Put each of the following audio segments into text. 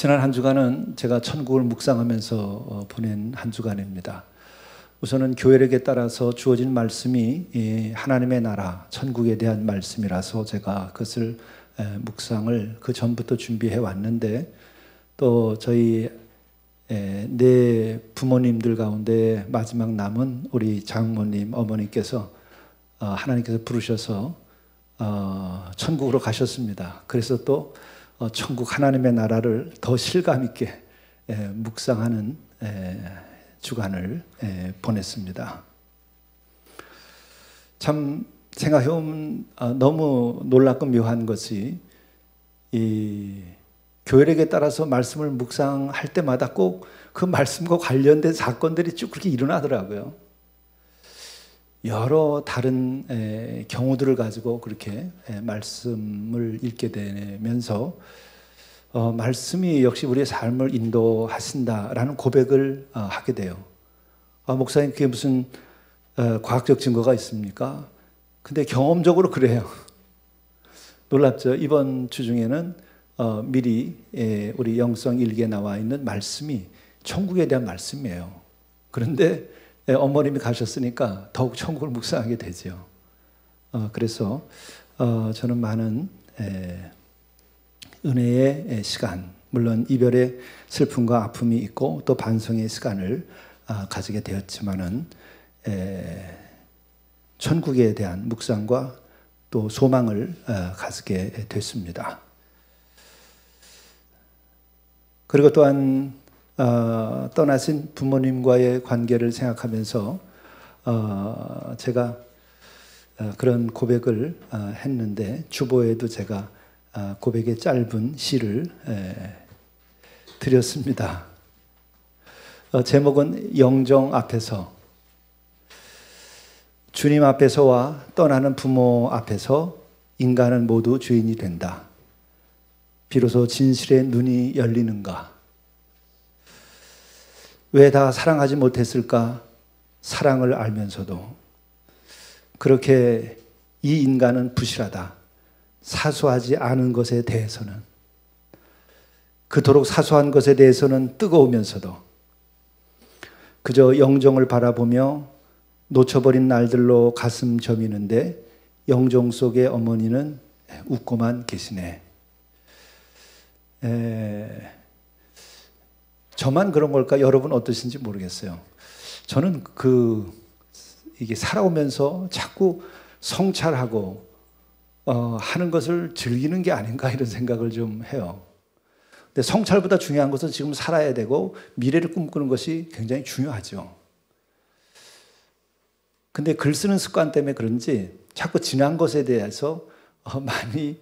지난 한 주간은 제가 천국을 묵상하면서 보낸 한 주간입니다. 우선은 교회력에 따라서 주어진 말씀이 하나님의 나라, 천국에 대한 말씀이라서 제가 그것을 묵상을 그 전부터 준비해 왔는데, 또 저희 네 부모님들 가운데 마지막 남은 우리 장모님, 어머니께서 하나님께서 부르셔서 천국으로 가셨습니다. 그래서 또 천국 하나님의 나라를 더 실감 있게 묵상하는 주간을 보냈습니다. 참 생각해보면 너무 놀랍고 묘한 것이, 이 교회력에 따라서 말씀을 묵상할 때마다 꼭 그 말씀과 관련된 사건들이 쭉 그렇게 일어나더라고요. 여러 다른 경우들을 가지고 그렇게 말씀을 읽게 되면서 말씀이 역시 우리의 삶을 인도하신다라는 고백을 하게 돼요. 목사님, 그게 무슨 과학적 증거가 있습니까? 근데 경험적으로 그래요. 놀랍죠? 이번 주 중에는 미리 우리 영성 일기에 나와 있는 말씀이 천국에 대한 말씀이에요. 그런데 어머님이 가셨으니까 더욱 천국을 묵상하게 되죠. 그래서 저는 많은 은혜의 시간, 물론 이별의 슬픔과 아픔이 있고 또 반성의 시간을 가지게 되었지만은 천국에 대한 묵상과 또 소망을 가지게 됐습니다. 그리고 또한 떠나신 부모님과의 관계를 생각하면서 제가 그런 고백을 했는데, 주보에도 제가 고백의 짧은 시를 드렸습니다. 제목은 영정 앞에서. 주님 앞에서와 떠나는 부모 앞에서 인간은 모두 주인이 된다. 비로소 진실의 눈이 열리는가. 왜 다 사랑하지 못했을까? 사랑을 알면서도 그렇게 이 인간은 부실하다. 사소하지 않은 것에 대해서는, 그토록 사소한 것에 대해서는 뜨거우면서도 그저 영정을 바라보며 놓쳐버린 날들로 가슴 저미는데 영정 속의 어머니는 웃고만 계시네. 저만 그런 걸까? 여러분 어떠신지 모르겠어요. 저는 이게 살아오면서 자꾸 성찰하고 하는 것을 즐기는 게 아닌가 이런 생각을 좀 해요. 근데 성찰보다 중요한 것은 지금 살아야 되고 미래를 꿈꾸는 것이 굉장히 중요하죠. 근데 글 쓰는 습관 때문에 그런지 자꾸 지난 것에 대해서 많이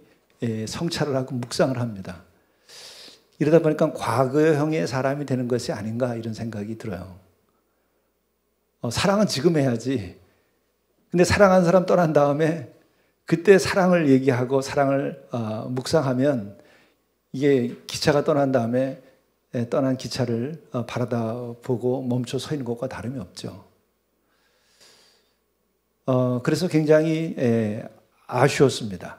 성찰을 하고 묵상을 합니다. 이러다 보니까 과거형의 사람이 되는 것이 아닌가 이런 생각이 들어요. 사랑은 지금 해야지. 근데 사랑한 사람 떠난 다음에 그때 사랑을 얘기하고 사랑을 묵상하면 이게 기차가 떠난 다음에 떠난 기차를 바라다 보고 멈춰 서 있는 것과 다름이 없죠. 그래서 굉장히 아쉬웠습니다.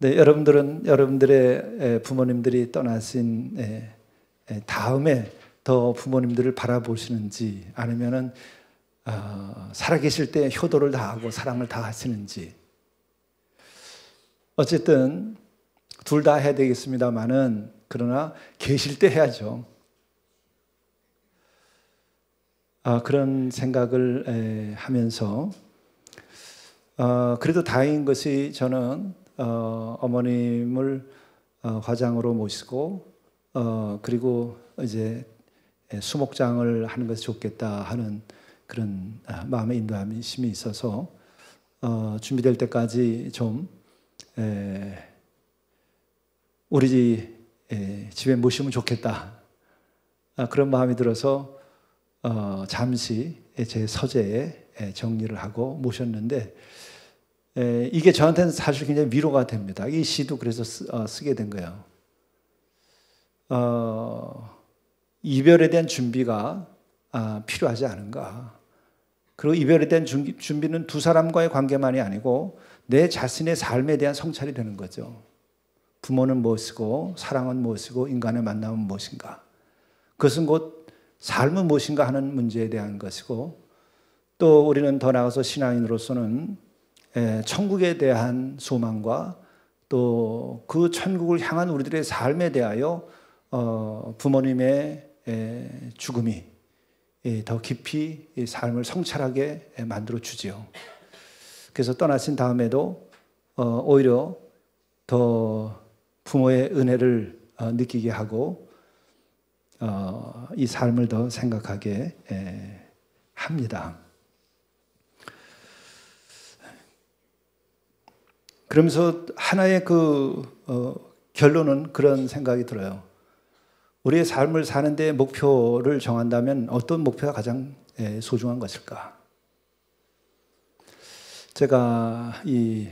네, 여러분들의 부모님들이 떠나신 다음에 더 부모님들을 바라보시는지, 아니면은 살아계실 때 효도를 다하고 사랑을 다하시는지. 어쨌든 둘 다 해야 되겠습니다만은, 그러나 계실 때 해야죠. 그런 생각을 하면서 그래도 다행인 것이, 저는 어머님을 화장으로 모시고 그리고 이제 수목장을 하는 것이 좋겠다 하는 그런 마음의 인도함이 있어서 준비될 때까지 좀 우리 집에 모시면 좋겠다, 그런 마음이 들어서 잠시 제 서재에 정리를 하고 모셨는데, 이게 저한테는 사실 굉장히 위로가 됩니다. 이 시도 그래서 쓰게 된 거예요. 이별에 대한 준비가 필요하지 않은가. 그리고 이별에 대한 준비는 두 사람과의 관계만이 아니고 내 자신의 삶에 대한 성찰이 되는 거죠. 부모는 무엇이고 사랑은 무엇이고 인간의 만남은 무엇인가? 그것은 곧 삶은 무엇인가 하는 문제에 대한 것이고 또 우리는 더 나아가서 신앙인으로서는 천국에 대한 소망과 또 그 천국을 향한 우리들의 삶에 대하여 부모님의 죽음이 더 깊이 삶을 성찰하게 만들어 주지요. 그래서 떠나신 다음에도 오히려 더 부모의 은혜를 느끼게 하고 이 삶을 더 생각하게 합니다. 그러면서 하나의 결론은 그런 생각이 들어요. 우리의 삶을 사는데 목표를 정한다면 어떤 목표가 가장 소중한 것일까? 제가 이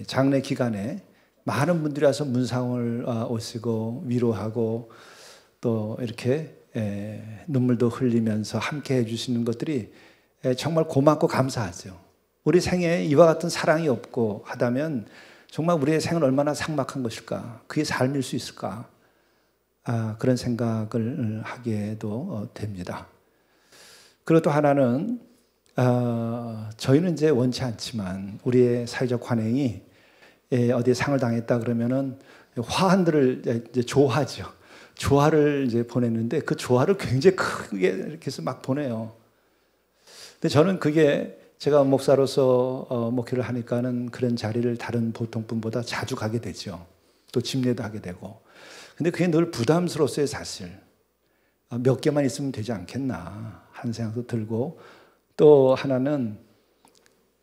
장례 기간에 많은 분들이 와서 문상을 오시고 위로하고 또 이렇게 눈물도 흘리면서 함께 해주시는 것들이 정말 고맙고 감사하죠. 우리 생에 이와 같은 사랑이 없고 하다면 정말 우리의 생은 얼마나 삭막한 것일까? 그게 삶일 수 있을까? 그런 생각을 하게도 됩니다. 그리고 또 하나는 저희는 이제 원치 않지만 우리의 사회적 관행이 어디에 상을 당했다 그러면은 화환들을 이제 조화죠. 조화를 이제 보냈는데 그 조화를 굉장히 크게 이렇게 해서 막 보내요. 근데 저는 그게 제가 목사로서 목회를 하니까는 그런 자리를 다른 보통 분보다 자주 가게 되죠. 또 집례도 하게 되고. 근데 그게 늘 부담스러웠어요, 사실. 몇 개만 있으면 되지 않겠나 하는 생각도 들고 또 하나는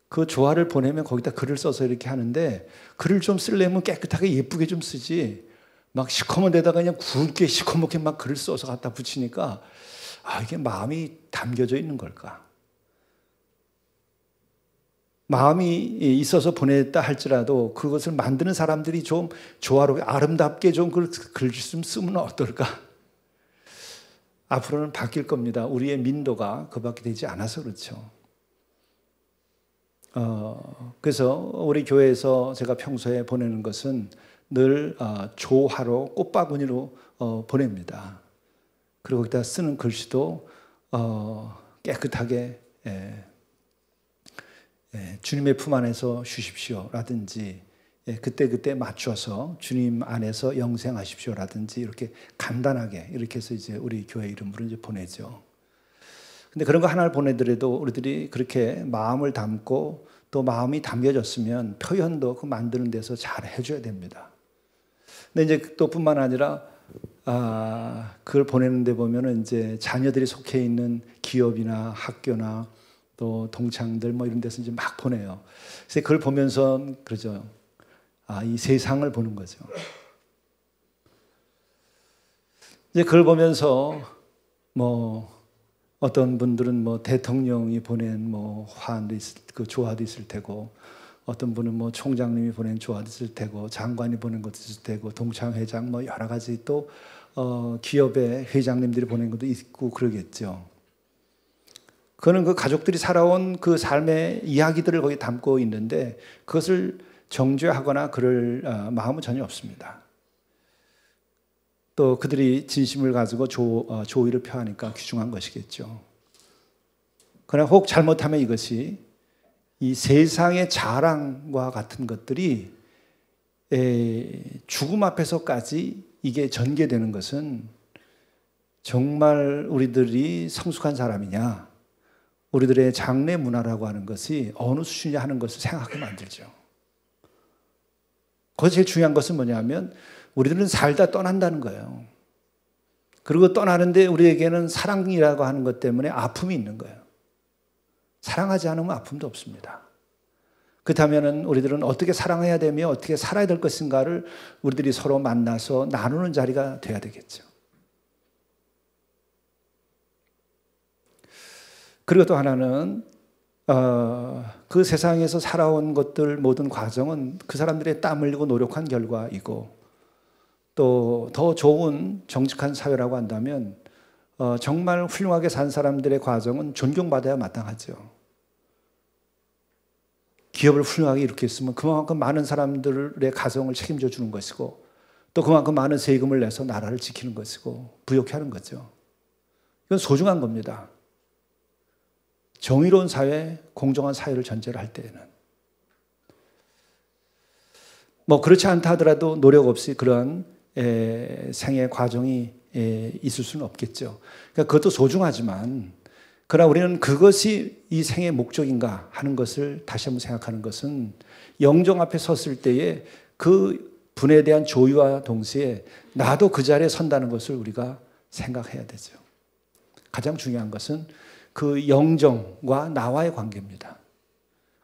그 조화를 보내면 거기다 글을 써서 이렇게 하는데 글을 좀 쓰려면 깨끗하게 예쁘게 좀 쓰지 막 시커먼 데다가 그냥 굵게 시커멓게 막 글을 써서 갖다 붙이니까 이게 마음이 담겨져 있는 걸까? 마음이 있어서 보냈다 할지라도 그것을 만드는 사람들이 좀 조화롭게 아름답게 좀 글 좀 쓰면 어떨까? 앞으로는 바뀔 겁니다. 우리의 민도가 그밖에 되지 않아서 그렇죠. 그래서 우리 교회에서 제가 평소에 보내는 것은 늘 조화로 꽃바구니로 보냅니다. 그리고 거기다 쓰는 글씨도 깨끗하게 주님의 품 안에서 쉬십시오라든지 그때그때 맞춰서 주님 안에서 영생하십시오라든지 이렇게 간단하게 이렇게 해서 이제 우리 교회 이름으로 이제 보내죠. 근데 그런 거 하나를 보내더라도 우리들이 그렇게 마음을 담고 또 마음이 담겨졌으면 표현도 그 만드는 데서 잘 해줘야 됩니다. 근데 이제 또 뿐만 아니라 그걸 보내는데 보면은 이제 자녀들이 속해 있는 기업이나 학교나 또 동창들 뭐 이런 데서 이제 막 보내요. 그래서 그걸 보면서 그러죠. 이 세상을 보는 거죠. 이제 그걸 보면서 뭐 어떤 분들은 뭐 대통령이 보낸 뭐 화환도 있을 그 조화도 있을 테고 어떤 분은 뭐 총장님이 보낸 조화도 있을 테고 장관이 보낸 것도 있을 테고 동창회장 뭐 여러 가지 또 기업의 회장님들이 보낸 것도 있고 그러겠죠. 그거는 그 가족들이 살아온 그 삶의 이야기들을 거기 담고 있는데 그것을 정죄하거나 그럴 마음은 전혀 없습니다. 또 그들이 진심을 가지고 조의를 표하니까 귀중한 것이겠죠. 그러나 혹 잘못하면 이것이 이 세상의 자랑과 같은 것들이 죽음 앞에서까지 이게 전개되는 것은 정말 우리들이 성숙한 사람이냐 우리들의 장래 문화라고 하는 것이 어느 수준이냐 하는 것을 생각하게 만들죠. 거기서 제일 중요한 것은 뭐냐면 우리들은 살다 떠난다는 거예요. 그리고 떠나는데 우리에게는 사랑이라고 하는 것 때문에 아픔이 있는 거예요. 사랑하지 않으면 아픔도 없습니다. 그렇다면 우리들은 어떻게 사랑해야 되며 어떻게 살아야 될 것인가를 우리들이 서로 만나서 나누는 자리가 돼야 되겠죠. 그리고 또 하나는 그 세상에서 살아온 것들 모든 과정은 그 사람들의 땀 흘리고 노력한 결과이고 또 더 좋은 정직한 사회라고 한다면 정말 훌륭하게 산 사람들의 과정은 존경받아야 마땅하죠. 기업을 훌륭하게 이렇게 했으면 그만큼 많은 사람들의 가정을 책임져 주는 것이고 또 그만큼 많은 세금을 내서 나라를 지키는 것이고 부욕해 하는 거죠. 이건 소중한 겁니다. 정의로운 사회, 공정한 사회를 전제로 할 때에는. 뭐 그렇지 않다 하더라도 노력 없이 그러한 생애 과정이 있을 수는 없겠죠. 그러니까 그것도 소중하지만 그러나 우리는 그것이 이 생의 목적인가 하는 것을 다시 한번 생각하는 것은 영정 앞에 섰을 때에 그 분에 대한 조의와 동시에 나도 그 자리에 선다는 것을 우리가 생각해야 되죠. 가장 중요한 것은 그 영정과 나와의 관계입니다.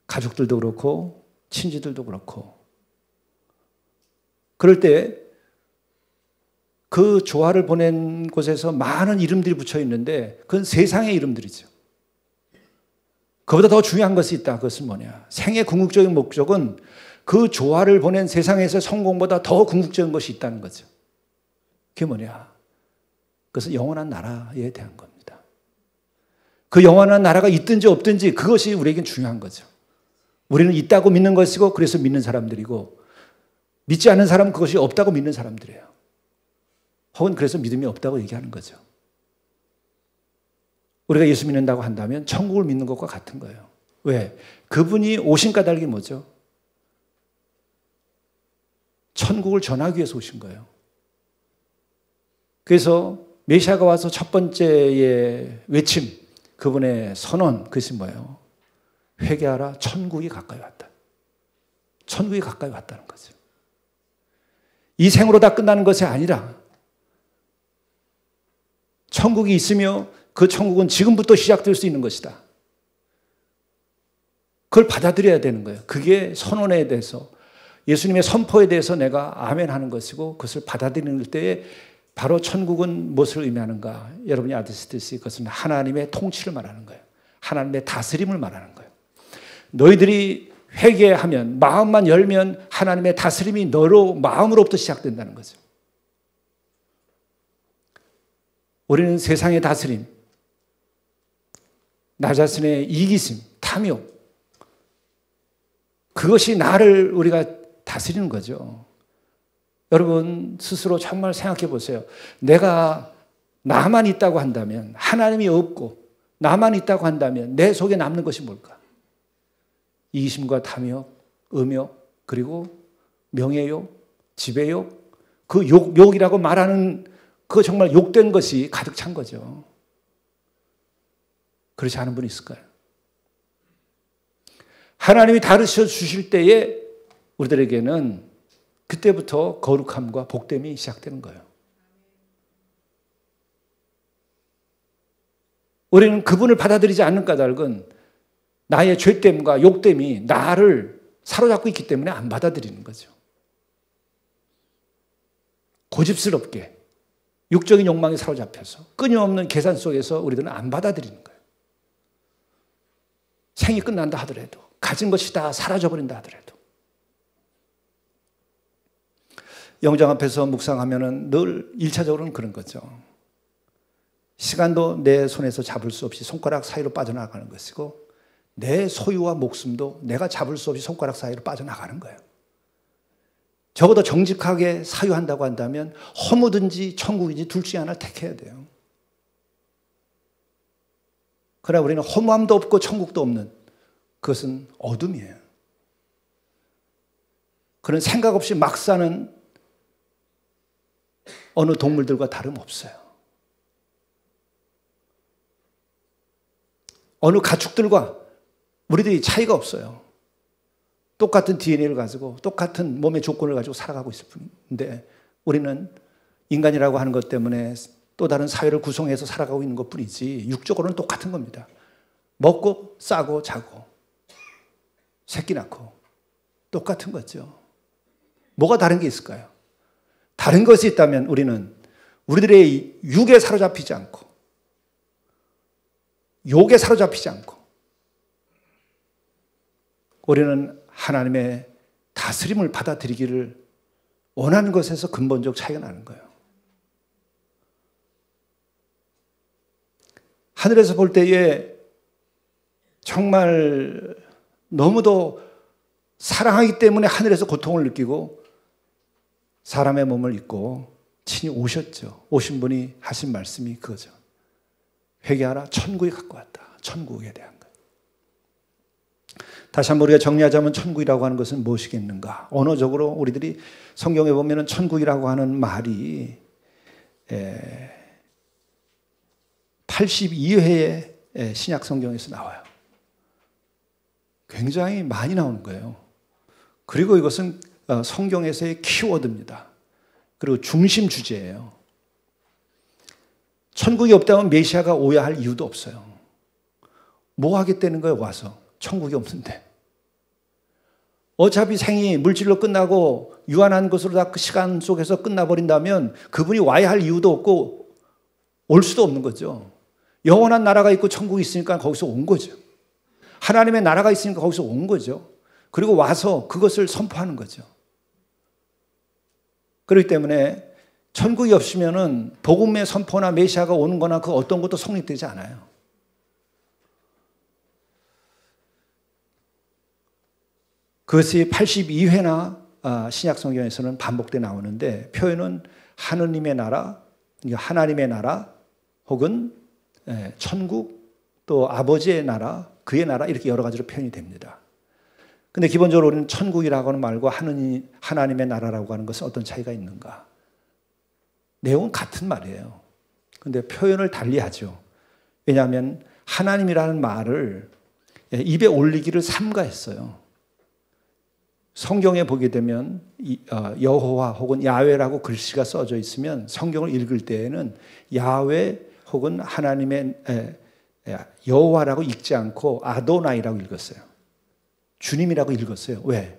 가족들도 그렇고 친지들도 그렇고 그럴 때 그 조화를 보낸 곳에서 많은 이름들이 붙여 있는데 그건 세상의 이름들이죠. 그보다 더 중요한 것이 있다. 그것은 뭐냐? 생의 궁극적인 목적은 그 조화를 보낸 세상에서 성공보다 더 궁극적인 것이 있다는 거죠. 그게 뭐냐? 그것은 영원한 나라에 대한 겁니다. 그 영원한 나라가 있든지 없든지 그것이 우리에겐 중요한 거죠. 우리는 있다고 믿는 것이고 그래서 믿는 사람들이고 믿지 않는 사람은 그것이 없다고 믿는 사람들이에요. 혹은 그래서 믿음이 없다고 얘기하는 거죠. 우리가 예수 믿는다고 한다면 천국을 믿는 것과 같은 거예요. 왜? 그분이 오신 까닭이 뭐죠? 천국을 전하기 위해서 오신 거예요. 그래서 메시아가 와서 첫 번째의 외침, 그분의 선언, 그것이 뭐예요? 회개하라, 천국이 가까이 왔다. 천국이 가까이 왔다는 거죠. 이 생으로 다 끝나는 것이 아니라 천국이 있으며 그 천국은 지금부터 시작될 수 있는 것이다. 그걸 받아들여야 되는 거예요. 그게 선언에 대해서 예수님의 선포에 대해서 내가 아멘 하는 것이고 그것을 받아들이는 때에 바로 천국은 무엇을 의미하는가? 여러분이 아시듯이 그것은 하나님의 통치를 말하는 거예요. 하나님의 다스림을 말하는 거예요. 너희들이 회개하면 마음만 열면 하나님의 다스림이 너로 마음으로부터 시작된다는 거죠. 우리는 세상의 다스림, 나 자신의 이기심, 탐욕, 그것이 나를 우리가 다스리는 거죠. 여러분 스스로 정말 생각해 보세요. 내가 나만 있다고 한다면, 하나님이 없고 나만 있다고 한다면 내 속에 남는 것이 뭘까? 이기심과 탐욕, 음욕, 그리고 명예욕, 지배욕, 그 욕이라고 말하는 그 정말 욕된 것이 가득 찬 거죠. 그렇지 않은 분이 있을까요? 하나님이 다루셔 주실 때에 우리들에게는 그때부터 거룩함과 복됨이 시작되는 거예요. 우리는 그분을 받아들이지 않는 까닭은 나의 죄됨과 욕됨이 나를 사로잡고 있기 때문에 안 받아들이는 거죠. 고집스럽게 육적인 욕망에 사로잡혀서 끊임없는 계산 속에서 우리들은 안 받아들이는 거예요. 생이 끝난다 하더라도, 가진 것이 다 사라져버린다 하더라도. 영장 앞에서 묵상하면은 늘 1차적으로는 그런 거죠. 시간도 내 손에서 잡을 수 없이 손가락 사이로 빠져나가는 것이고 내 소유와 목숨도 내가 잡을 수 없이 손가락 사이로 빠져나가는 거예요. 적어도 정직하게 사유한다고 한다면 허무든지 천국인지 둘 중에 하나를 택해야 돼요. 그러나 우리는 허무함도 없고 천국도 없는 그것은 어둠이에요. 그런 생각 없이 막 사는 어느 동물들과 다름없어요. 어느 가축들과 우리들이 차이가 없어요. 똑같은 DNA를 가지고 똑같은 몸의 조건을 가지고 살아가고 있을 뿐인데 우리는 인간이라고 하는 것 때문에 또 다른 사회를 구성해서 살아가고 있는 것뿐이지 육적으로는 똑같은 겁니다. 먹고 싸고 자고 새끼 낳고 똑같은 거죠. 뭐가 다른 게 있을까요? 다른 것이 있다면 우리는 우리들의 육에 사로잡히지 않고 욕에 사로잡히지 않고 우리는 하나님의 다스림을 받아들이기를 원하는 것에서 근본적 차이가 나는 거예요. 하늘에서 볼 때에 정말 너무도 사랑하기 때문에 하늘에서 고통을 느끼고 사람의 몸을 입고 친히 오셨죠. 오신 분이 하신 말씀이 그거죠. 회개하라. 천국이 갖고 왔다. 천국에 대한 것. 다시 한번 우리가 정리하자면 천국이라고 하는 것은 무엇이겠는가? 언어적으로 우리들이 성경에 보면 천국이라고 하는 말이 82회의 신약 성경에서 나와요. 굉장히 많이 나오는 거예요. 그리고 이것은 성경에서의 키워드입니다. 그리고 중심 주제예요. 천국이 없다면 메시아가 오야 할 이유도 없어요. 뭐 하겠다는 거예요, 와서. 천국이 없는데. 어차피 생이 물질로 끝나고 유한한 것으로 다 그 시간 속에서 끝나버린다면 그분이 와야 할 이유도 없고 올 수도 없는 거죠. 영원한 나라가 있고 천국이 있으니까 거기서 온 거죠. 하나님의 나라가 있으니까 거기서 온 거죠. 그리고 와서 그것을 선포하는 거죠. 그렇기 때문에 천국이 없으면은 복음의 선포나 메시아가 오는 거나 그 어떤 것도 성립되지 않아요. 그것이 82회나 신약 성경에서는 반복돼 나오는데 표현은 하느님의 나라, 하나님의 나라 혹은 천국 또 아버지의 나라, 그의 나라 이렇게 여러 가지로 표현이 됩니다. 근데 기본적으로 우리는 천국이라고 하는 말과 하나님의 나라라고 하는 것은 어떤 차이가 있는가? 내용은 같은 말이에요. 근데 표현을 달리하죠. 왜냐하면 하나님이라는 말을 입에 올리기를 삼가했어요. 성경에 보게 되면 여호와 혹은 야훼라고 글씨가 써져 있으면 성경을 읽을 때에는 야훼 혹은 하나님의 여호와라고 읽지 않고 아도나이라고 읽었어요. 주님이라고 읽었어요. 왜?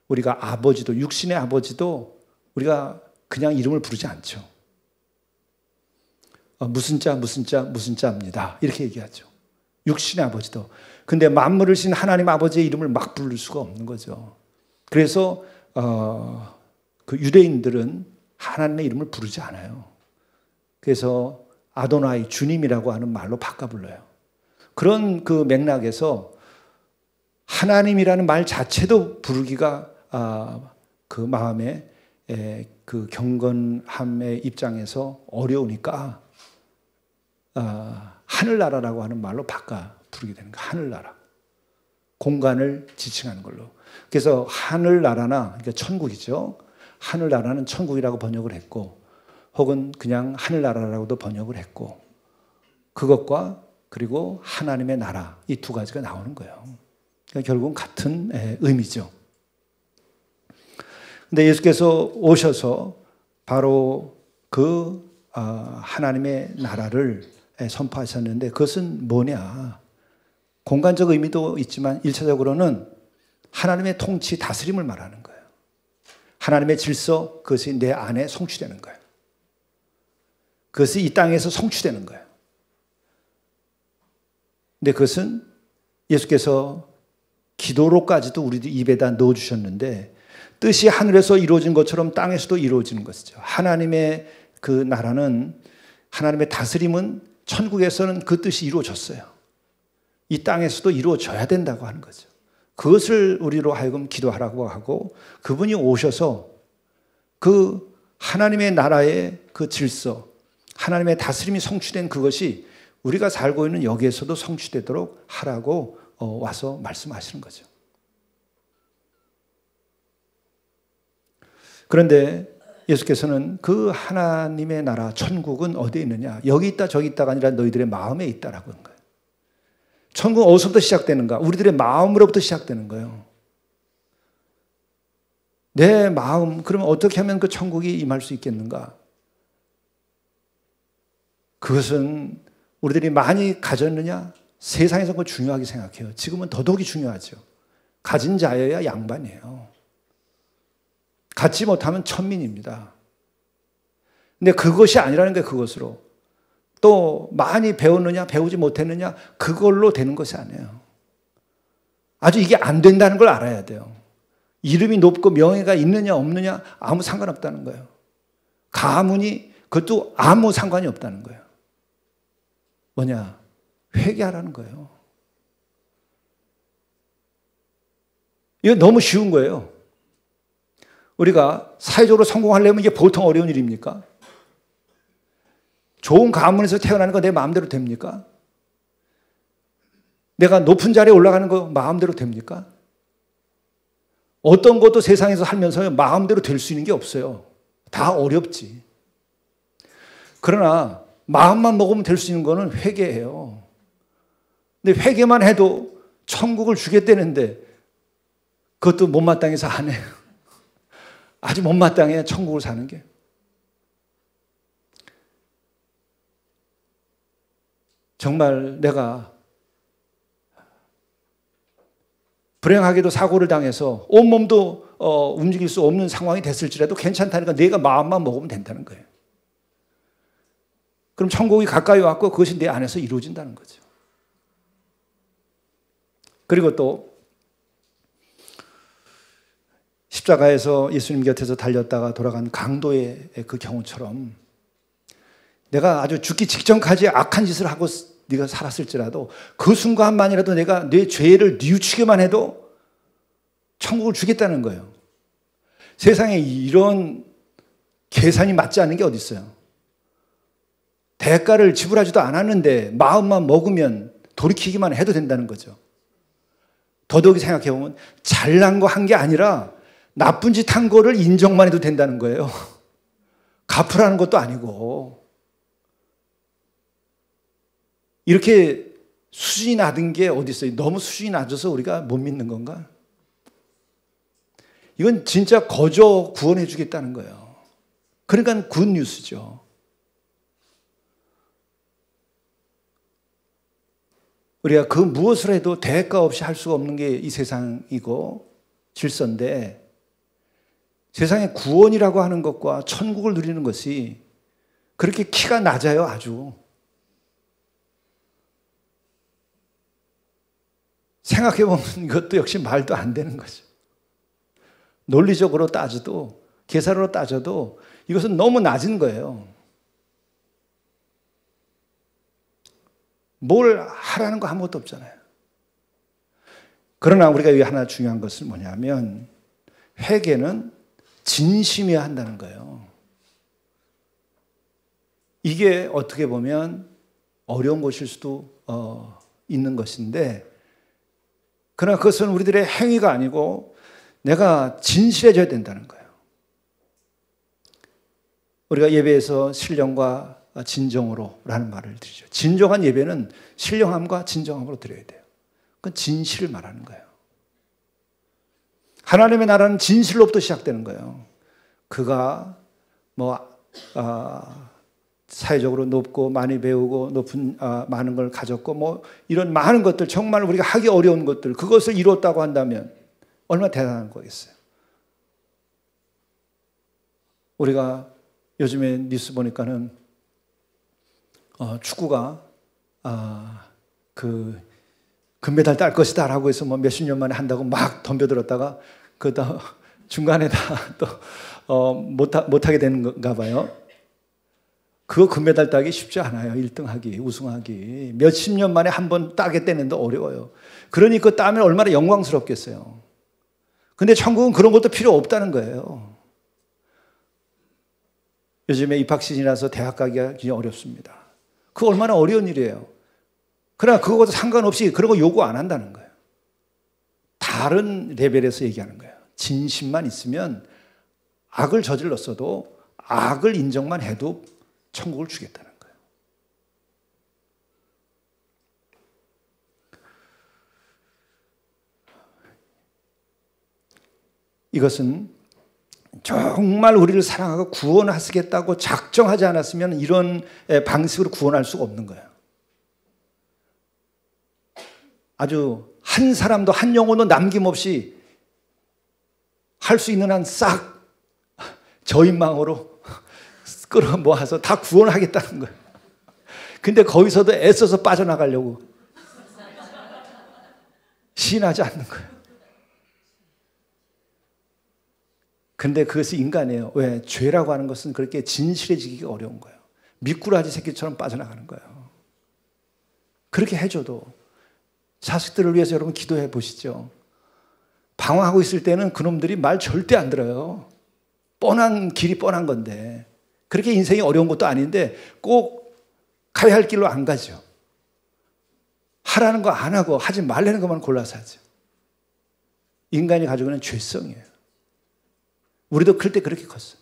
우리가 아버지도 육신의 아버지도 우리가 그냥 이름을 부르지 않죠. 무슨 자 무슨 자 무슨 자입니다. 이렇게 얘기하죠. 육신의 아버지도. 근데 만물을 신 하나님 아버지의 이름을 막 부를 수가 없는 거죠. 그래서 그 유대인들은 하나님의 이름을 부르지 않아요. 그래서 아도나이 주님이라고 하는 말로 바꿔 불러요. 그런 그 맥락에서 하나님이라는 말 자체도 부르기가 그 마음에 그 경건함의 입장에서 어려우니까 하늘나라라고 하는 말로 바꿔 부르게 되는 거예요. 하늘나라. 공간을 지칭하는 걸로. 그래서 하늘나라나 그러니까 천국이죠. 하늘나라는 천국이라고 번역을 했고 혹은 그냥 하늘나라라고도 번역을 했고 그것과 그리고 하나님의 나라 이 두 가지가 나오는 거예요. 그러니까 결국은 같은 의미죠. 근데 예수께서 오셔서 바로 그 하나님의 나라를 선포하셨는데 그것은 뭐냐? 공간적 의미도 있지만 1차적으로는 하나님의 통치, 다스림을 말하는 거예요. 하나님의 질서, 그것이 내 안에 성취되는 거예요. 그것이 이 땅에서 성취되는 거예요. 근데 그것은 예수께서 기도로까지도 우리들 입에다 넣어주셨는데 뜻이 하늘에서 이루어진 것처럼 땅에서도 이루어지는 것이죠. 하나님의 그 나라는 하나님의 다스림은 천국에서는 그 뜻이 이루어졌어요. 이 땅에서도 이루어져야 된다고 하는 거죠. 그것을 우리로 하여금 기도하라고 하고 그분이 오셔서 그 하나님의 나라의 그 질서, 하나님의 다스림이 성취된 그것이 우리가 살고 있는 여기에서도 성취되도록 하라고 와서 말씀하시는 거죠. 그런데 예수께서는 그 하나님의 나라, 천국은 어디에 있느냐? 여기 있다 저기 있다가 아니라 너희들의 마음에 있다라고 하는 거예요. 천국은 어디서부터 시작되는가? 우리들의 마음으로부터 시작되는 거예요. 내 마음, 그러면 어떻게 하면 그 천국이 임할 수 있겠는가? 그것은 우리들이 많이 가졌느냐? 세상에서 그걸 중요하게 생각해요. 지금은 더더욱이 중요하죠. 가진 자여야 양반이에요. 갖지 못하면 천민입니다. 근데 그것이 아니라는 게 그것으로. 또 많이 배웠느냐 배우지 못했느냐 그걸로 되는 것이 아니에요. 아주 이게 안 된다는 걸 알아야 돼요. 이름이 높고 명예가 있느냐 없느냐 아무 상관없다는 거예요. 가문이 그것도 아무 상관이 없다는 거예요. 뭐냐? 회개하라는 거예요. 이거 너무 쉬운 거예요. 우리가 사회적으로 성공하려면 이게 보통 어려운 일입니까? 좋은 가문에서 태어나는 거 내 마음대로 됩니까? 내가 높은 자리에 올라가는 거 마음대로 됩니까? 어떤 것도 세상에서 살면서 마음대로 될 수 있는 게 없어요. 다 어렵지. 그러나 마음만 먹으면 될 수 있는 거는 회개예요. 근데 회개만 해도 천국을 주겠다는데 그것도 못마땅해서 안 해요. 아주 못마땅해 천국을 사는 게. 정말 내가 불행하게도 사고를 당해서 온몸도 움직일 수 없는 상황이 됐을지라도 괜찮다니까 내가 마음만 먹으면 된다는 거예요. 그럼 천국이 가까이 왔고 그것이 내 안에서 이루어진다는 거죠. 그리고 또 십자가에서 예수님 곁에서 달렸다가 돌아간 강도의 그 경우처럼 내가 아주 죽기 직전까지 악한 짓을 하고 네가 살았을지라도 그 순간만이라도 내가 내 죄를 뉘우치기만 해도 천국을 주겠다는 거예요. 세상에 이런 계산이 맞지 않는 게 어디 있어요? 대가를 지불하지도 않았는데 마음만 먹으면 돌이키기만 해도 된다는 거죠. 더더욱이 생각해보면 잘난 거 한 게 아니라 나쁜 짓 한 거를 인정만 해도 된다는 거예요. 갚으라는 것도 아니고. 이렇게 수준이 낮은 게 어디 있어요? 너무 수준이 낮아서 우리가 못 믿는 건가? 이건 진짜 거저 구원해 주겠다는 거예요. 그러니까 굿뉴스죠. 우리가 그 무엇을 해도 대가 없이 할 수가 없는 게 이 세상이고 질서인데 세상의 구원이라고 하는 것과 천국을 누리는 것이 그렇게 키가 낮아요, 아주. 생각해보면 이것도 역시 말도 안 되는 거죠. 논리적으로 따져도, 계산으로 따져도 이것은 너무 낮은 거예요. 뭘 하라는 거 아무것도 없잖아요. 그러나 우리가 여기 하나 중요한 것은 뭐냐면 회개는 진심이어야 한다는 거예요. 이게 어떻게 보면 어려운 것일 수도 있는 것인데 그러나 그것은 우리들의 행위가 아니고 내가 진실해져야 된다는 거예요. 우리가 예배에서 신령과 진정으로 라는 말을 드리죠. 진정한 예배는 신령함과 진정함으로 드려야 돼요. 그건 진실을 말하는 거예요. 하나님의 나라는 진실로부터 시작되는 거예요. 그가 사회적으로 높고 많이 배우고 높은 많은 걸 가졌고 이런 많은 것들 정말 우리가 하기 어려운 것들 그것을 이뤘다고 한다면 얼마나 대단한 거겠어요. 우리가 요즘에 뉴스 보니까는 축구가 그 금메달 딸 것이다라고 해서 몇십 년 만에 한다고 막 덤벼들었다가 그다 중간에 다 또 못하게 되는 건가 봐요. 그거 금메달 따기 쉽지 않아요. 1등하기, 우승하기. 몇십 년 만에 한 번 따겠다는데 어려워요. 그러니 그거 따면 얼마나 영광스럽겠어요. 근데 천국은 그런 것도 필요 없다는 거예요. 요즘에 입학 시즌이라서 대학 가기가 굉장히 어렵습니다. 그거 얼마나 어려운 일이에요. 그러나 그거보다 상관없이 그런 거 요구 안 한다는 거예요. 다른 레벨에서 얘기하는 거예요. 진심만 있으면 악을 저질렀어도 악을 인정만 해도 천국을 주겠다는 거예요. 이것은 정말 우리를 사랑하고 구원하시겠다고 작정하지 않았으면 이런 방식으로 구원할 수가 없는 거예요. 아주 한 사람도 한 영혼도 남김없이 할 수 있는 한 싹 저인망으로 끌어모아서 다 구원하겠다는 거예요. 근데 거기서도 애써서 빠져나가려고 시인하지 않는 거예요. 근데 그것이 인간이에요. 왜? 죄라고 하는 것은 그렇게 진실해지기가 어려운 거예요. 미꾸라지 새끼처럼 빠져나가는 거예요. 그렇게 해줘도 자식들을 위해서 여러분 기도해 보시죠. 방황하고 있을 때는 그놈들이 말 절대 안 들어요. 뻔한 길이 뻔한 건데 그렇게 인생이 어려운 것도 아닌데 꼭 가야 할 길로 안 가죠. 하라는 거 안 하고 하지 말라는 것만 골라서 하죠. 인간이 가지고 있는 죄성이에요. 우리도 클 때 그렇게 컸어요.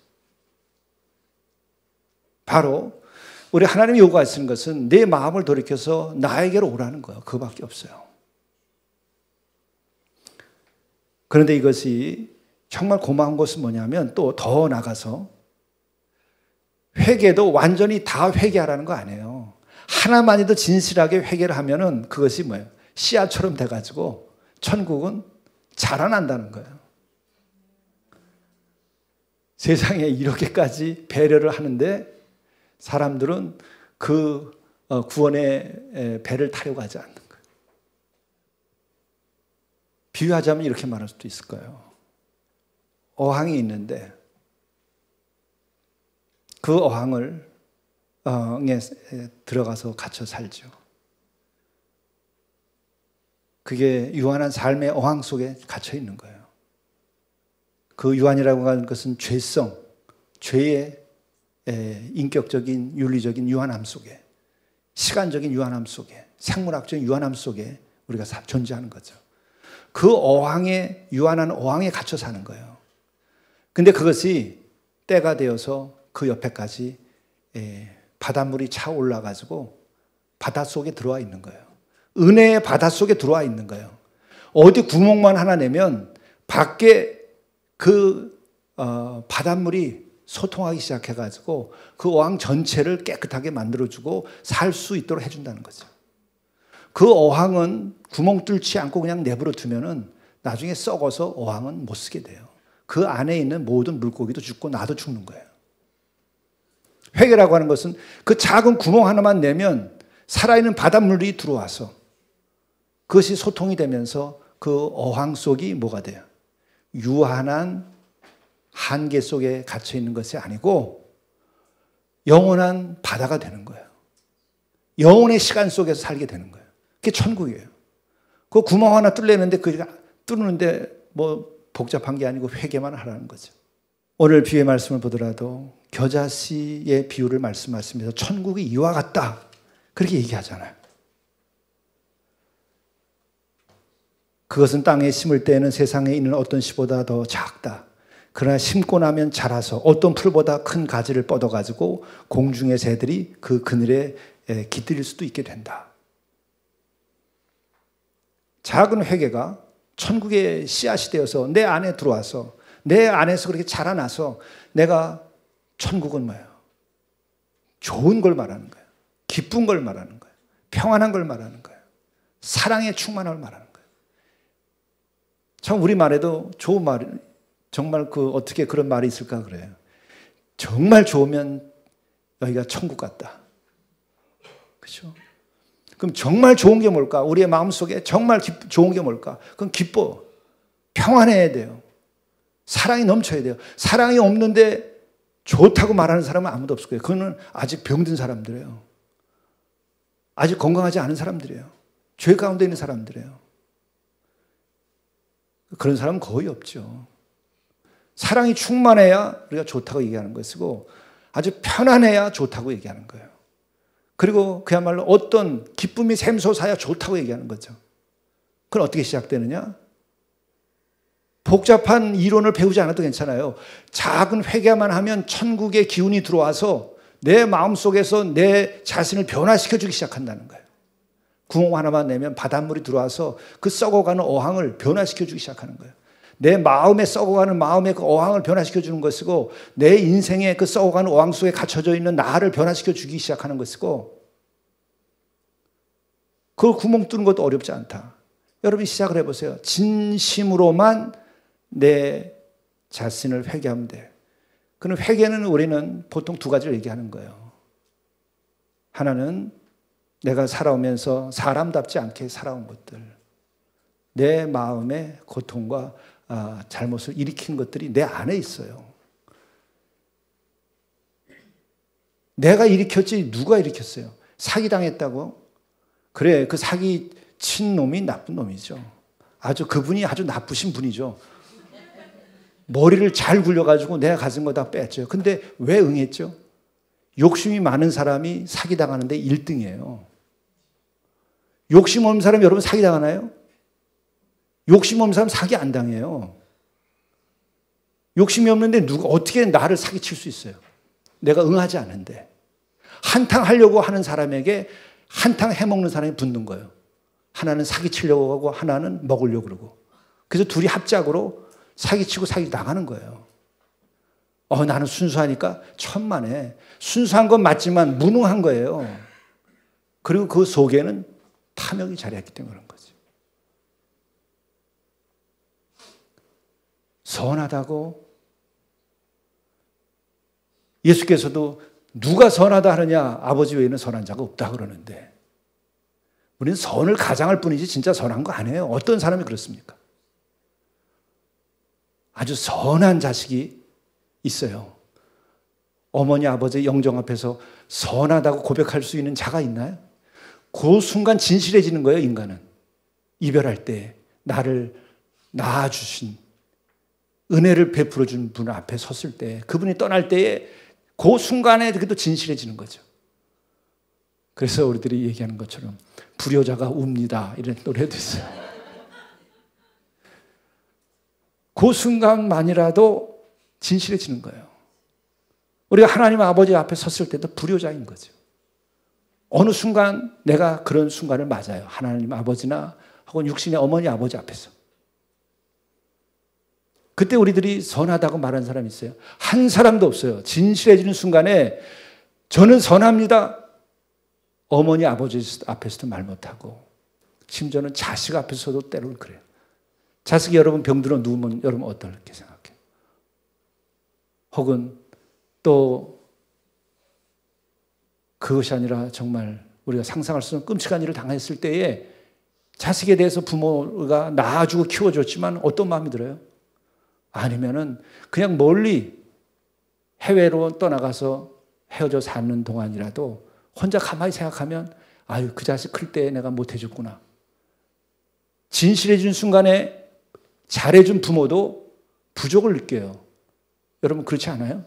바로 우리 하나님이 요구하시는 것은 내 마음을 돌이켜서 나에게로 오라는 거예요. 그거밖에 없어요. 그런데 이것이 정말 고마운 것은 뭐냐면 또 더 나가서 회개도 완전히 다 회개하라는 거 아니에요. 하나만이도 진실하게 회개를 하면은 그것이 뭐예요? 씨앗처럼 돼가지고 천국은 자라난다는 거예요. 세상에 이렇게까지 배려를 하는데 사람들은 그 구원의 배를 타려고 하지 않는 거예요. 비유하자면 이렇게 말할 수도 있을 거예요. 어항이 있는데 그 어항에 들어가서 갇혀 살죠. 그게 유한한 삶의 어항 속에 갇혀 있는 거예요. 그 유한이라고 하는 것은 죄성, 죄의 인격적인 윤리적인 유한함 속에, 시간적인 유한함 속에, 생물학적인 유한함 속에 우리가 존재하는 거죠. 그 어항에, 유한한 어항에 갇혀 사는 거예요. 근데 그것이 때가 되어서 그 옆에까지 바닷물이 차 올라가지고 바닷속에 들어와 있는 거예요. 은혜의 바닷속에 들어와 있는 거예요. 어디 구멍만 하나 내면 밖에 그 바닷물이 소통하기 시작해가지고 그 어항 전체를 깨끗하게 만들어주고 살 수 있도록 해준다는 거죠. 그 어항은 구멍 뚫지 않고 그냥 내버려 두면은 나중에 썩어서 어항은 못 쓰게 돼요. 그 안에 있는 모든 물고기도 죽고 나도 죽는 거예요. 회개라고 하는 것은 그 작은 구멍 하나만 내면 살아있는 바닷물이 들어와서 그것이 소통이 되면서 그 어항 속이 뭐가 돼요? 유한한 한계 속에 갇혀 있는 것이 아니고 영원한 바다가 되는 거예요. 영원의 시간 속에서 살게 되는 거예요. 그게 천국이에요. 그 구멍 하나 뚫려는데 그 뚫는데 뭐 복잡한 게 아니고 회개만 하라는 거죠. 오늘 비유의 말씀을 보더라도 겨자씨의 비유를 말씀하시면서 천국이 이와 같다 그렇게 얘기하잖아요. 그것은 땅에 심을 때에는 세상에 있는 어떤 씨보다 더 작다. 그러나 심고 나면 자라서 어떤 풀보다 큰 가지를 뻗어가지고 공중의 새들이 그 그늘에 깃들일 수도 있게 된다. 작은 회개가 천국의 씨앗이 되어서 내 안에 들어와서 내 안에서 그렇게 자라나서 내가 천국은 뭐예요? 좋은 걸 말하는 거예요. 기쁜 걸 말하는 거예요. 평안한 걸 말하는 거예요. 사랑에 충만한 걸 말하는 거예요. 참 우리말에도 좋은 말이 정말 어떻게 그런 말이 있을까 그래요. 정말 좋으면 여기가 천국 같다. 그렇죠? 그럼 정말 좋은 게 뭘까? 우리의 마음속에 정말 좋은 게 뭘까? 그건 기뻐. 평안해야 돼요. 사랑이 넘쳐야 돼요. 사랑이 없는데 좋다고 말하는 사람은 아무도 없을 거예요. 그거는 아직 병든 사람들이에요. 아직 건강하지 않은 사람들이에요. 죄 가운데 있는 사람들이에요. 그런 사람은 거의 없죠. 사랑이 충만해야 우리가 좋다고 얘기하는 것이고 아주 편안해야 좋다고 얘기하는 거예요. 그리고 그야말로 어떤 기쁨이 샘솟아야 좋다고 얘기하는 거죠. 그건 어떻게 시작되느냐? 복잡한 이론을 배우지 않아도 괜찮아요. 작은 회개만 하면 천국의 기운이 들어와서 내 마음속에서 내 자신을 변화시켜주기 시작한다는 거예요. 구멍 하나만 내면 바닷물이 들어와서 그 썩어가는 어항을 변화시켜주기 시작하는 거예요. 내 마음에 썩어가는 마음의 그 어항을 변화시켜주는 것이고 내 인생의 그 썩어가는 어항 속에 갇혀져 있는 나를 변화시켜주기 시작하는 것이고 그걸 구멍 뚫는 것도 어렵지 않다. 여러분이 시작을 해보세요. 진심으로만 내 자신을 회개하면 돼. 그럼 회개는 우리는 보통 두 가지를 얘기하는 거예요. 하나는 내가 살아오면서 사람답지 않게 살아온 것들, 내 마음의 고통과 잘못을 일으킨 것들이 내 안에 있어요. 내가 일으켰지 누가 일으켰어요? 사기당했다고? 그래, 그 사기 친 놈이 나쁜 놈이죠. 그분이 아주 나쁘신 분이죠. 머리를 잘 굴려가지고 내가 가진 거 다 뺐죠. 근데 왜 응했죠? 욕심이 많은 사람이 사기당하는데 1등이에요. 욕심 없는 사람 여러분 사기당하나요? 욕심 없는 사람 사기 안 당해요. 욕심이 없는데 누가 어떻게 나를 사기칠 수 있어요? 내가 응하지 않은데. 한탕 하려고 하는 사람에게 한탕 해먹는 사람이 붙는 거예요. 하나는 사기치려고 하고 하나는 먹으려고 그러고. 그래서 둘이 합작으로 사기치고 사기 나가는 거예요. 나는 순수하니까 천만에. 순수한 건 맞지만 무능한 거예요. 그리고 그 속에는 탐욕이 자리했기 때문에 그런 거죠. 선하다고 예수께서도 누가 선하다 하느냐? 아버지 외에는 선한 자가 없다 그러는데 우리는 선을 가장할 뿐이지 진짜 선한 거 아니에요. 어떤 사람이 그렇습니까? 아주 선한 자식이 있어요. 어머니 아버지 영정 앞에서 선하다고 고백할 수 있는 자가 있나요? 그 순간 진실해지는 거예요. 인간은 이별할 때 나를 낳아주신 은혜를 베풀어 준 분 앞에 섰을 때 그분이 떠날 때에 그 순간에 그래도 진실해지는 거죠. 그래서 우리들이 얘기하는 것처럼 불효자가 웁니다 이런 노래도 있어요. 그 순간만이라도 진실해지는 거예요. 우리가 하나님 아버지 앞에 섰을 때도 불효자인 거죠. 어느 순간 내가 그런 순간을 맞아요. 하나님 아버지나 혹은 육신의 어머니 아버지 앞에서. 그때 우리들이 선하다고 말하는 사람이 있어요. 한 사람도 없어요. 진실해지는 순간에 저는 선합니다. 어머니 아버지 앞에서도 말 못하고 심지어는 자식 앞에서도 때로는 그래요. 자식이 여러분 병들어 누우면 여러분 어떨게 생각해요? 혹은 또 그것이 아니라 정말 우리가 상상할 수 없는 끔찍한 일을 당했을 때에 자식에 대해서 부모가 낳아주고 키워줬지만 어떤 마음이 들어요? 아니면은 그냥 멀리 해외로 떠나가서 헤어져 사는 동안이라도 혼자 가만히 생각하면 아유 그 자식 클 때 내가 못해줬구나. 진실해진 순간에 잘해준 부모도 부족을 느껴요. 여러분 그렇지 않아요?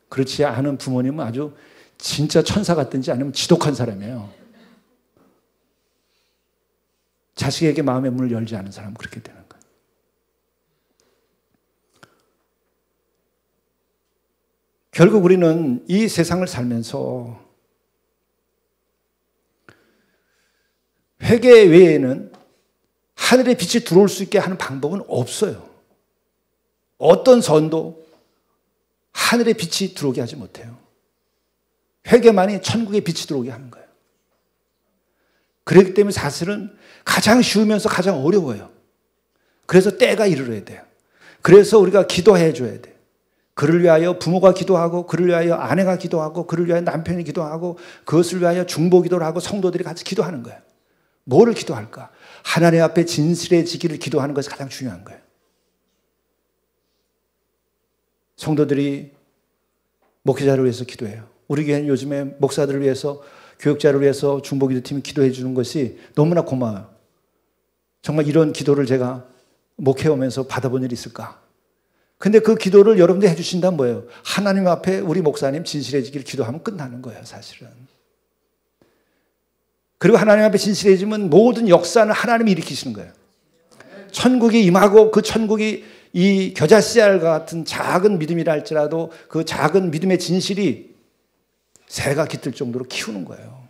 그렇지 않은 부모님은 아주 진짜 천사 같든지 아니면 지독한 사람이에요. 자식에게 마음의 문을 열지 않은 사람은 그렇게 되는 거예요. 결국 우리는 이 세상을 살면서 회개 외에는 하늘의 빛이 들어올 수 있게 하는 방법은 없어요. 어떤 선도 하늘의 빛이 들어오게 하지 못해요. 회개만이 천국의 빛이 들어오게 하는 거예요. 그렇기 때문에 사실은 가장 쉬우면서 가장 어려워요. 그래서 때가 이르러야 돼요. 그래서 우리가 기도해 줘야 돼요. 그를 위하여 부모가 기도하고 그를 위하여 아내가 기도하고 그를 위하여 남편이 기도하고 그것을 위하여 중보 기도를 하고 성도들이 같이 기도하는 거예요. 뭐를 기도할까? 하나님 앞에 진실해지기를 기도하는 것이 가장 중요한 거예요. 성도들이 목회자를 위해서 기도해요. 우리 교회는 요즘에 목사들을 위해서 교육자를 위해서 중보기도팀이 기도해 주는 것이 너무나 고마워요. 정말 이런 기도를 제가 목회하면서 받아본 일이 있을까? 근데 그 기도를 여러분들이 해주신다면 뭐예요? 하나님 앞에 우리 목사님 진실해지기를 기도하면 끝나는 거예요, 사실은. 그리고 하나님 앞에 진실해지면 모든 역사는 하나님이 일으키시는 거예요. 천국이 임하고 그 천국이 이 겨자씨알과 같은 작은 믿음이라 할지라도 그 작은 믿음의 진실이 새가 깃들 정도로 키우는 거예요.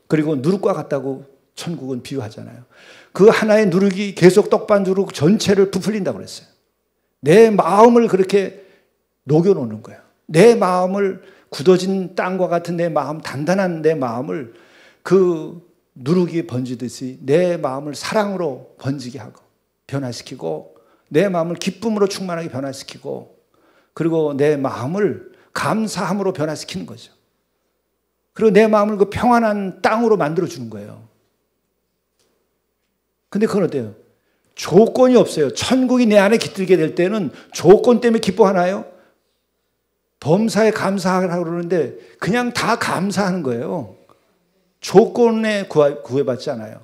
그리고 누룩과 같다고 천국은 비유하잖아요. 그 하나의 누룩이 계속 떡반주로 전체를 부풀린다고 그랬어요. 내 마음을 그렇게 녹여놓는 거예요. 내 마음을 굳어진 땅과 같은 내 마음, 단단한 내 마음을 그 누룩이 번지듯이 내 마음을 사랑으로 번지게 하고 변화시키고 내 마음을 기쁨으로 충만하게 변화시키고 그리고 내 마음을 감사함으로 변화시키는 거죠. 그리고 내 마음을 그 평안한 땅으로 만들어주는 거예요. 근데 그건 어때요? 조건이 없어요. 천국이 내 안에 깃들게 될 때는 조건 때문에 기뻐하나요? 범사에 감사하라고 그러는데 그냥 다 감사하는 거예요. 조건에 구애받지 않아요.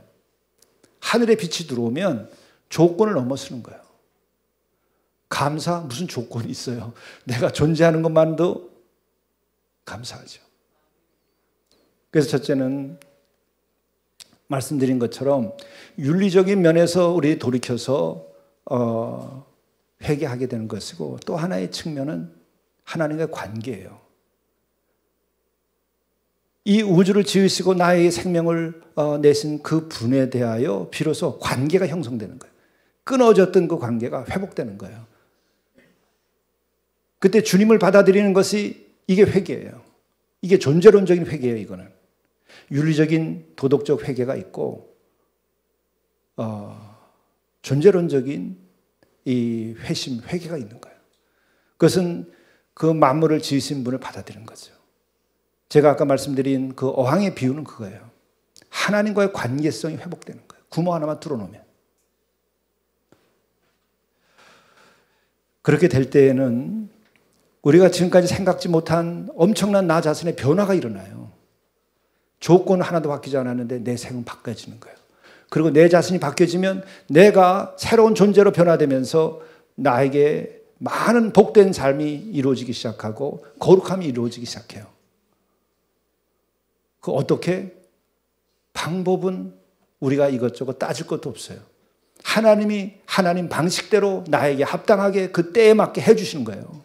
하늘의 빛이 들어오면 조건을 넘어서는 거예요. 감사 무슨 조건이 있어요? 내가 존재하는 것만도 감사하죠. 그래서 첫째는 말씀드린 것처럼 윤리적인 면에서 우리 돌이켜서 회개하게 되는 것이고, 또 하나의 측면은 하나님과의 관계예요. 이 우주를 지으시고 나에게 생명을 내신 그 분에 대하여 비로소 관계가 형성되는 거예요. 끊어졌던 그 관계가 회복되는 거예요. 그때 주님을 받아들이는 것이 이게 회개예요. 이게 존재론적인 회개예요. 이거는 윤리적인 도덕적 회개가 있고 존재론적인 이 회심, 회개가 있는 거예요. 그것은 그 만물을 지으신 분을 받아들이는 거죠. 제가 아까 말씀드린 그 어항의 비유는 그거예요. 하나님과의 관계성이 회복되는 거예요. 구멍 하나만 뚫어놓으면. 그렇게 될 때에는 우리가 지금까지 생각지 못한 엄청난 나 자신의 변화가 일어나요. 조건은 하나도 바뀌지 않았는데 내 생은 바뀌어지는 거예요. 그리고 내 자신이 바뀌어지면 내가 새로운 존재로 변화되면서 나에게 많은 복된 삶이 이루어지기 시작하고 거룩함이 이루어지기 시작해요. 그 어떻게? 방법은 우리가 이것저것 따질 것도 없어요. 하나님이 하나님 방식대로 나에게 합당하게 그 때에 맞게 해주시는 거예요.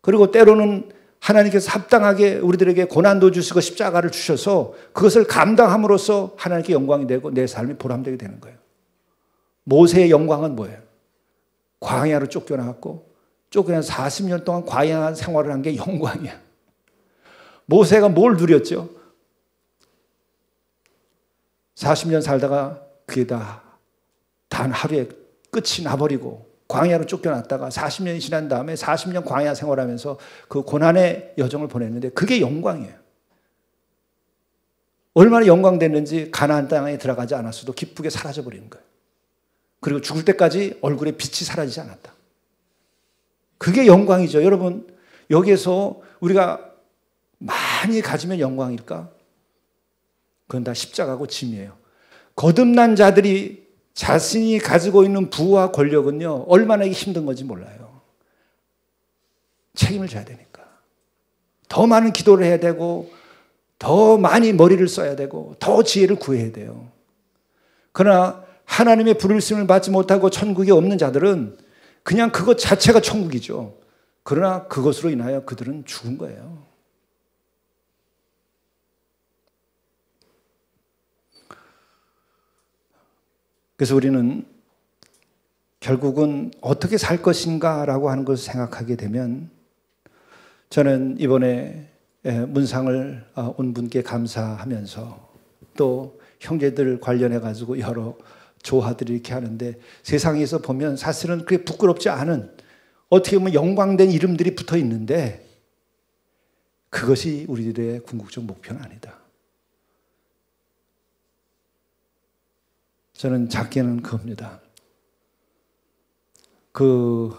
그리고 때로는 하나님께서 합당하게 우리들에게 고난도 주시고 십자가를 주셔서 그것을 감당함으로써 하나님께 영광이 되고 내 삶이 보람되게 되는 거예요. 모세의 영광은 뭐예요? 광야로 쫓겨나갔고 쫓겨나서 40년 동안 광야 생활을 한 게 영광이야. 모세가 뭘 누렸죠? 40년 살다가 그게 다 단 하루에 끝이 나버리고 광야로 쫓겨났다가 40년이 지난 다음에 40년 광야 생활하면서 그 고난의 여정을 보냈는데 그게 영광이에요. 얼마나 영광됐는지 가나안 땅에 들어가지 않았어도 기쁘게 사라져버리는 거예요. 그리고 죽을 때까지 얼굴에 빛이 사라지지 않았다. 그게 영광이죠. 여러분, 여기에서 우리가 많이 가지면 영광일까? 그건 다 십자가고 짐이에요. 거듭난 자들이 자신이 가지고 있는 부와 권력은요, 얼마나 힘든 건지 몰라요. 책임을 져야 되니까. 더 많은 기도를 해야 되고, 더 많이 머리를 써야 되고, 더 지혜를 구해야 돼요. 그러나 하나님의 부르심을 받지 못하고 천국에 없는 자들은 그냥 그것 자체가 천국이죠. 그러나 그것으로 인하여 그들은 죽은 거예요. 그래서 우리는 결국은 어떻게 살 것인가라고 하는 것을 생각하게 되면, 저는 이번에 문상을 온 분께 감사하면서 또 형제들 관련해 가지고 여러 조화들이 이렇게 하는데, 세상에서 보면 사실은 그렇게 부끄럽지 않은, 어떻게 보면 영광된 이름들이 붙어 있는데 그것이 우리들의 궁극적 목표는 아니다. 저는 작게는 그겁니다. 그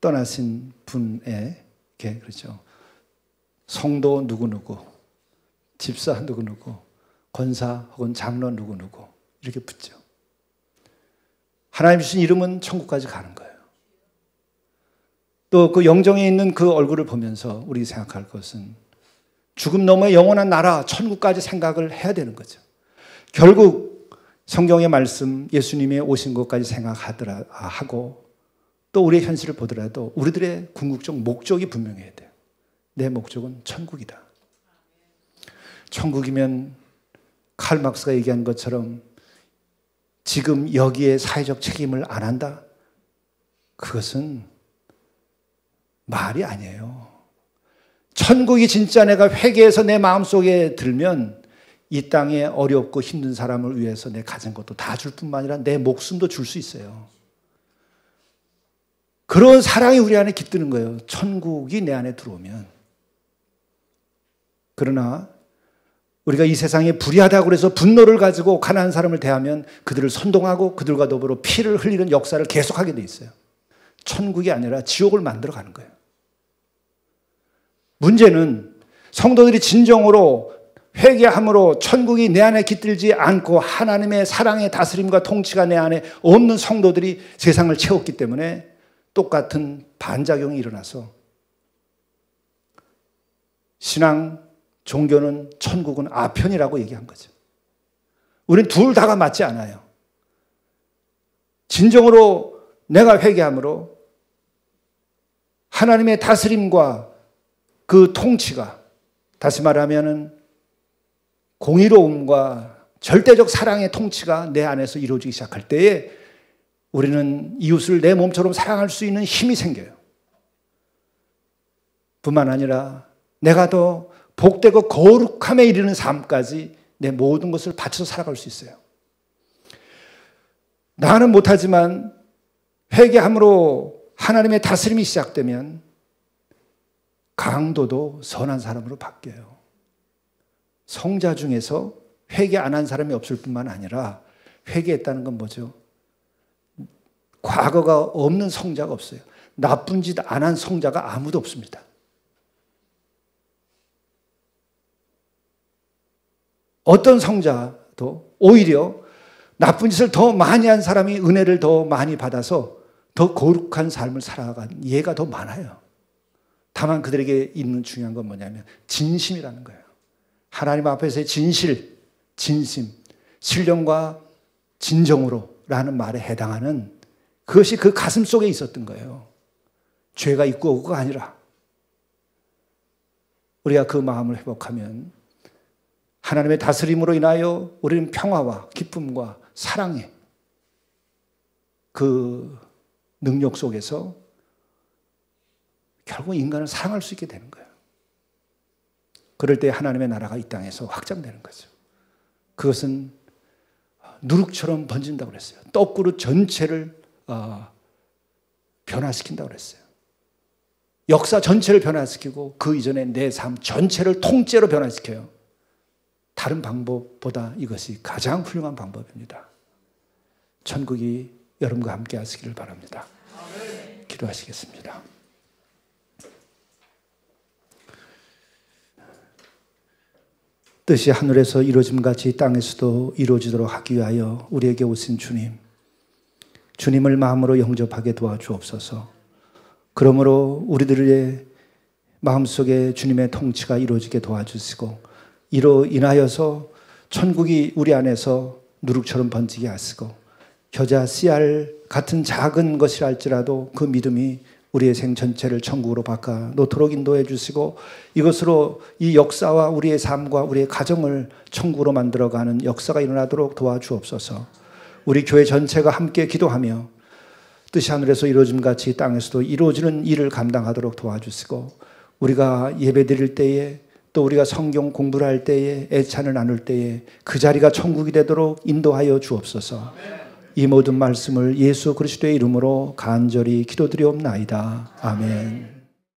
떠나신 분의, 그렇죠, 성도 누구누구, 집사 누구누구, 권사 혹은 장로 누구누구 이렇게 붙죠. 하나님 주신 이름은 천국까지 가는 거예요. 또 그 영정에 있는 그 얼굴을 보면서 우리 생각할 것은 죽음 너머의 영원한 나라 천국까지 생각을 해야 되는 거죠. 결국 성경의 말씀, 예수님의 오신 것까지 생각하고 또 우리의 현실을 보더라도 우리들의 궁극적 목적이 분명해야 돼요. 내 목적은 천국이다. 천국이면 칼 막스가 얘기한 것처럼 지금 여기에 사회적 책임을 안 한다? 그것은 말이 아니에요. 천국이 진짜 내가 회개해서 내 마음속에 들면 이 땅에 어렵고 힘든 사람을 위해서 내 가진 것도 다 줄 뿐만 아니라 내 목숨도 줄 수 있어요. 그런 사랑이 우리 안에 깃드는 거예요. 천국이 내 안에 들어오면. 그러나 우리가 이 세상에 불의하다고 해서 분노를 가지고 가난한 사람을 대하면 그들을 선동하고 그들과 더불어 피를 흘리는 역사를 계속하게 돼 있어요. 천국이 아니라 지옥을 만들어 가는 거예요. 문제는 성도들이 진정으로 회개함으로 천국이 내 안에 깃들지 않고 하나님의 사랑의 다스림과 통치가 내 안에 없는 성도들이 세상을 채웠기 때문에 똑같은 반작용이 일어나서 신앙, 종교는 천국은 아편이라고 얘기한 거죠. 우린 둘 다가 맞지 않아요. 진정으로 내가 회개함으로 하나님의 다스림과 그 통치가, 다시 말하면 공의로움과 절대적 사랑의 통치가 내 안에서 이루어지기 시작할 때에 우리는 이웃을 내 몸처럼 사랑할 수 있는 힘이 생겨요. 뿐만 아니라 내가 더 복되고 거룩함에 이르는 삶까지 내 모든 것을 바쳐서 살아갈 수 있어요. 나는 못하지만 회개함으로 하나님의 다스림이 시작되면 강도도 선한 사람으로 바뀌어요. 성자 중에서 회개 안 한 사람이 없을 뿐만 아니라 회개했다는 건 뭐죠? 과거가 없는 성자가 없어요. 나쁜 짓 안 한 성자가 아무도 없습니다. 어떤 성자도 오히려 나쁜 짓을 더 많이 한 사람이 은혜를 더 많이 받아서 더 거룩한 삶을 살아간 예가 더 많아요. 다만 그들에게 있는 중요한 건 뭐냐면 진심이라는 거예요. 하나님 앞에서의 진실, 진심, 신령과 진정으로 라는 말에 해당하는 그것이 그 가슴 속에 있었던 거예요. 죄가 있고 없고가 아니라 우리가 그 마음을 회복하면 하나님의 다스림으로 인하여 우리는 평화와 기쁨과 사랑의 그 능력 속에서 결국 인간을 사랑할 수 있게 되는 거예요. 그럴 때 하나님의 나라가 이 땅에서 확장되는 거죠. 그것은 누룩처럼 번진다고 그랬어요. 떡그릇 전체를 변화시킨다고 그랬어요. 역사 전체를 변화시키고 그 이전에 내 삶 전체를 통째로 변화시켜요. 다른 방법보다 이것이 가장 훌륭한 방법입니다. 천국이 여러분과 함께 하시기를 바랍니다. 기도하시겠습니다. 뜻이 하늘에서 이루어짐같이 땅에서도 이루어지도록 하기 위하여 우리에게 오신 주님, 주님을 마음으로 영접하게 도와주옵소서. 그러므로 우리들의 마음속에 주님의 통치가 이루어지게 도와주시고 이로 인하여서 천국이 우리 안에서 누룩처럼 번지게 하시고 겨자 씨알 같은 작은 것이라 할지라도 그 믿음이 우리의 생 전체를 천국으로 바꿔 놓도록 인도해 주시고 이것으로 이 역사와 우리의 삶과 우리의 가정을 천국으로 만들어가는 역사가 일어나도록 도와주옵소서. 우리 교회 전체가 함께 기도하며 뜻이 하늘에서 이루어짐같이 땅에서도 이루어지는 일을 감당하도록 도와주시고 우리가 예배 드릴 때에 또 우리가 성경 공부를 할 때에 애찬을 나눌 때에 그 자리가 천국이 되도록 인도하여 주옵소서. 이 모든 말씀을 예수 그리스도의 이름으로 간절히 기도드리옵나이다. 아멘.